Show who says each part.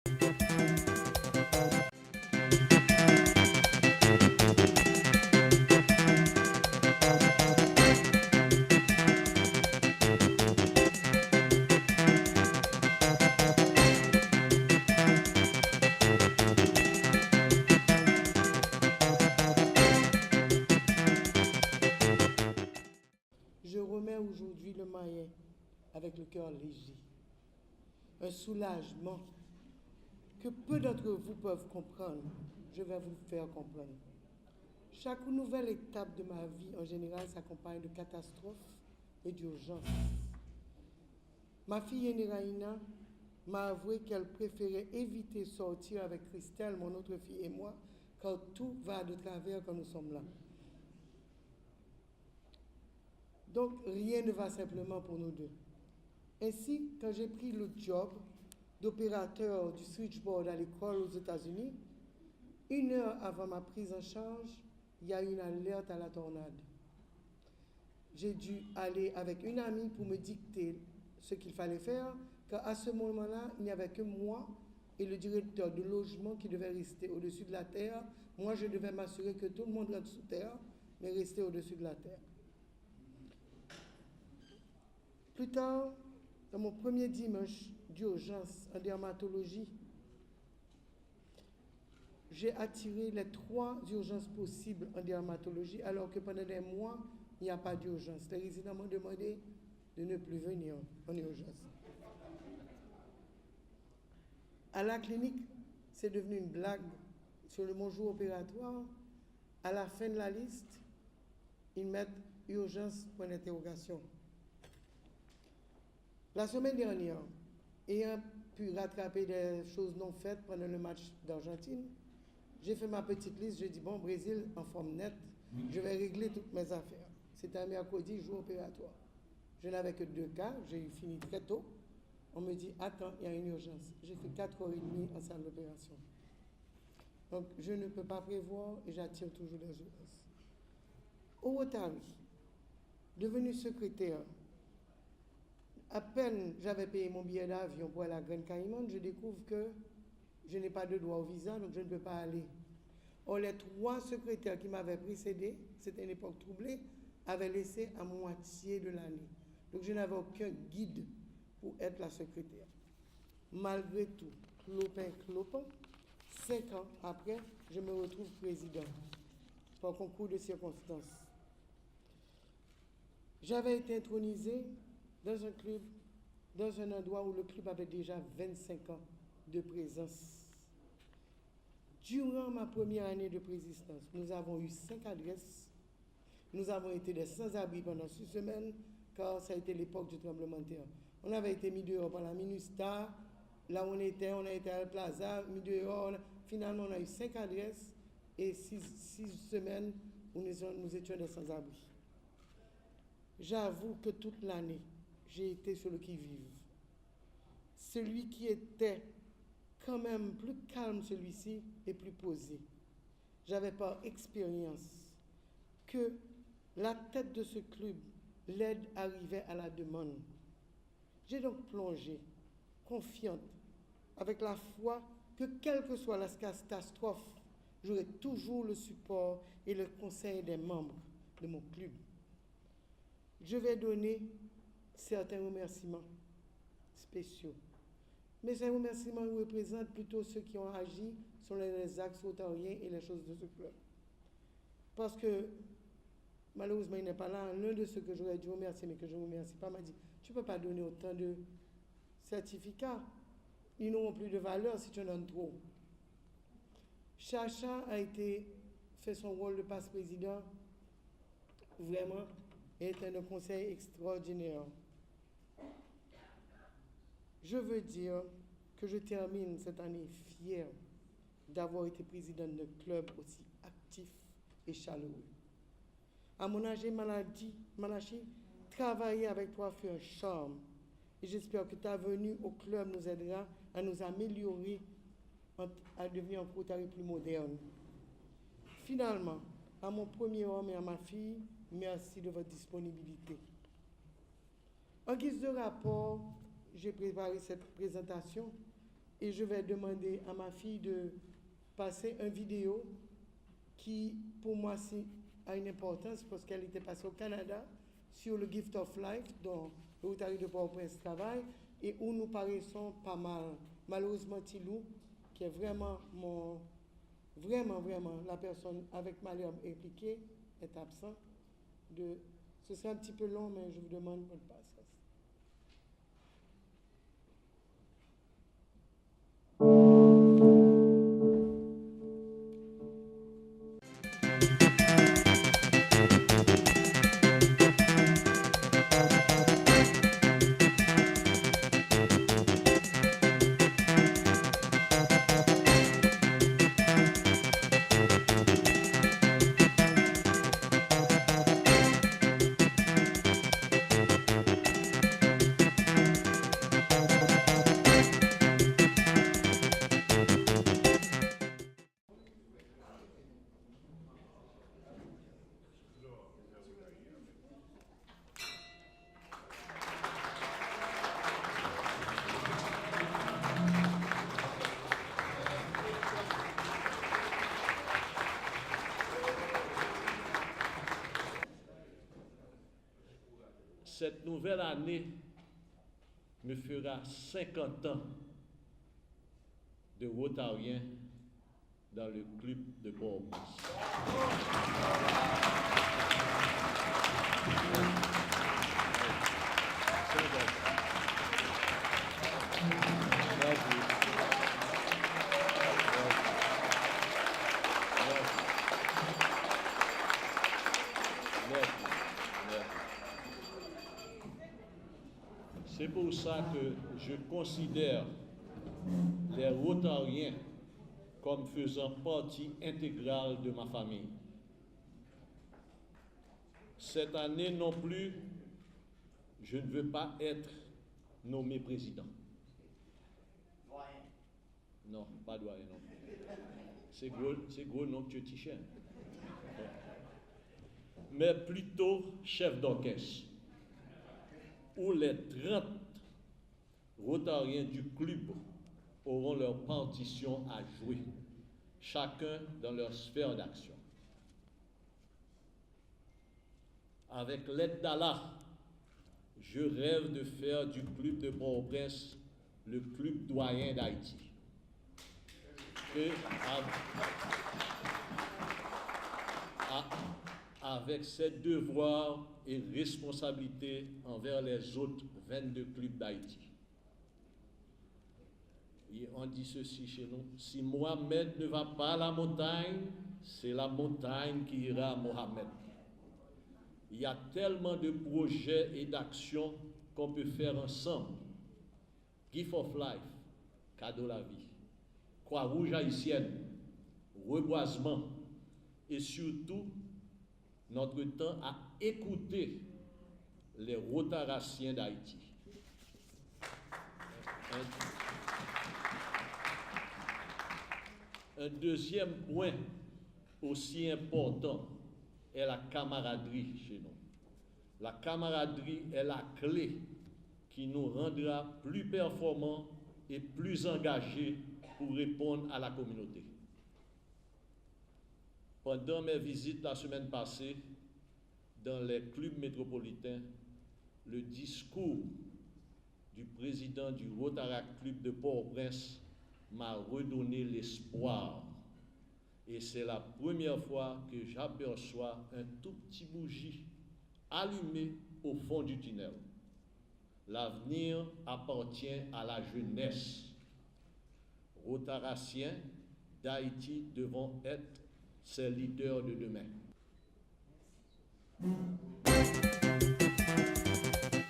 Speaker 1: Je remets aujourd'hui le maillet avec le cœur léger, un soulagement que peu d'entre vous peuvent comprendre. Je vais vous le faire comprendre. Chaque nouvelle étape de ma vie, en général, s'accompagne de catastrophes et d'urgences. Ma fille aînée Raina m'a avoué qu'elle préférait éviter de sortir avec Christelle, mon autre fille et moi, car tout va de travers quand nous sommes là. Donc, rien ne va simplement pour nous deux. Ainsi, quand j'ai pris le job d'opérateur du switchboard à l'école aux États-Unis, 1 heure avant ma prise en charge, il y a eu une alerte à la tornade. J'ai dû aller avec une amie pour me dicter ce qu'il fallait faire, car à ce moment-là, il n'y avait que moi et le directeur de logement qui devait rester au-dessus de la terre. Moi, je devais m'assurer que tout le monde rentre sous terre, mais rester au-dessus de la terre. Plus tard, dans mon premier dimanche d'urgence en dermatologie, j'ai attiré les 3 urgences possibles en dermatologie, alors que pendant des mois, il n'y a pas d'urgence. Les résidents m'ont demandé de ne plus venir en urgence. À la clinique, c'est devenu une blague. Sur mon jour opératoire, à la fin de la liste, ils mettent urgence, point d'interrogation. La semaine dernière, ayant pu rattraper des choses non faites pendant le match d'Argentine, j'ai fait ma petite liste, j'ai dit, bon, Brésil en forme nette, je vais régler toutes mes affaires. C'était un mercredi, jour opératoire. Je n'avais que 2 cas, j'ai fini très tôt. On me dit, attends, il y a une urgence. J'ai fait 4h30 en salle d'opération. Donc, je ne peux pas prévoir et j'attire toujours les urgences. Au Rotary, devenu secrétaire, à peine j'avais payé mon billet d'avion pour aller à Grande Caïman, je découvre que je n'ai pas de droit au visa, donc je ne peux pas aller. Or, les 3 secrétaires qui m'avaient précédé, c'était une époque troublée, avaient laissé à moitié de l'année. Donc, je n'avais aucun guide pour être la secrétaire. Malgré tout, clopin, 5 ans après, je me retrouve président, par concours de circonstances. J'avais été intronisé dans un club, dans un endroit où le club avait déjà 25 ans de présence. Durant ma première année de présidence, nous avons eu 5 adresses. Nous avons été des sans-abri pendant 6 semaines, car ça a été l'époque du tremblement de terre. On avait été mis dehors par la MINUSTAH, là où on a été à la Plaza, mis dehors. Finalement, on a eu 5 adresses et 6 semaines où nous étions des sans-abri. J'avoue que toute l'année, j'ai été sur le qui-vive. Celui qui était quand même plus calme, celui-ci, et plus posé. J'avais par expérience que la tête de ce club, l'aide arrivait à la demande. J'ai donc plongé, confiante, avec la foi que quelle que soit la catastrophe, j'aurai toujours le support et le conseil des membres de mon club. Je vais donner certains remerciements spéciaux. Mais ces remerciements représentent plutôt ceux qui ont agi sur les axes rotariens et les choses de ce club. Parce que, malheureusement, il n'est pas là. L'un de ceux que j'aurais dû remercier, mais que je ne remercie pas, m'a dit, tu ne peux pas donner autant de certificats. Ils n'auront plus de valeur si tu en donnes trop. Chacha a fait son rôle de passe-président, vraiment, et était un conseil extraordinaire. Je veux dire que je termine cette année fière d'avoir été président d'un club aussi actif et chaleureux. À mon âge et Malachi, travailler avec toi fait un charme. Et j'espère que ta venue au club nous aidera à nous améliorer, à devenir un Rotary plus moderne. Finalement, à mon premier homme et à ma fille, merci de votre disponibilité. En guise de rapport, j'ai préparé cette présentation et je vais demander à ma fille de passer une vidéo qui, pour moi, a une importance parce qu'elle était passée au Canada sur le Gift of Life, dont le Rotary de Port-au-Prince travaille, et où nous paraissons pas mal. Malheureusement, Tilou, qui est vraiment la personne avec malheur impliquée, est absent. Ce sera un petit peu long, mais je vous demande de le passer.
Speaker 2: Cette nouvelle année me fera 50 ans de Rotarien dans le club de Port-au-Prince. C'est pour ça que je considère les Rotariens comme faisant partie intégrale de ma famille. Cette année non plus, je ne veux pas être nommé président. Non, pas doyen non plus. C'est gros nom que tu tiens. Mais plutôt chef d'orchestre, où les 30 Rotariens du club auront leur partition à jouer, chacun dans leur sphère d'action. Avec l'aide d'Allah, je rêve de faire du club de Port-au-Prince le club doyen d'Haïti. Et avec ses devoirs et responsabilités envers les autres 22 clubs d'Haïti. Et on dit ceci chez nous, si Mohamed ne va pas à la montagne, c'est la montagne qui ira à Mohamed. Il y a tellement de projets et d'actions qu'on peut faire ensemble. Gift of Life, Cadeau la vie, Croix-Rouge haïtienne, reboisement et surtout notre temps à écouter les Rotaraciens d'Haïti. Un deuxième point aussi important est la camaraderie chez nous. La camaraderie est la clé qui nous rendra plus performants et plus engagés pour répondre à la communauté. Pendant mes visites la semaine passée dans les clubs métropolitains, le discours du président du Rotary Club de Port-au-Prince m'a redonné l'espoir. Et c'est la première fois que j'aperçois un tout petit bougie allumé au fond du tunnel. L'avenir appartient à la jeunesse. Rotaraciens d'Haïti devront être ses leaders de demain.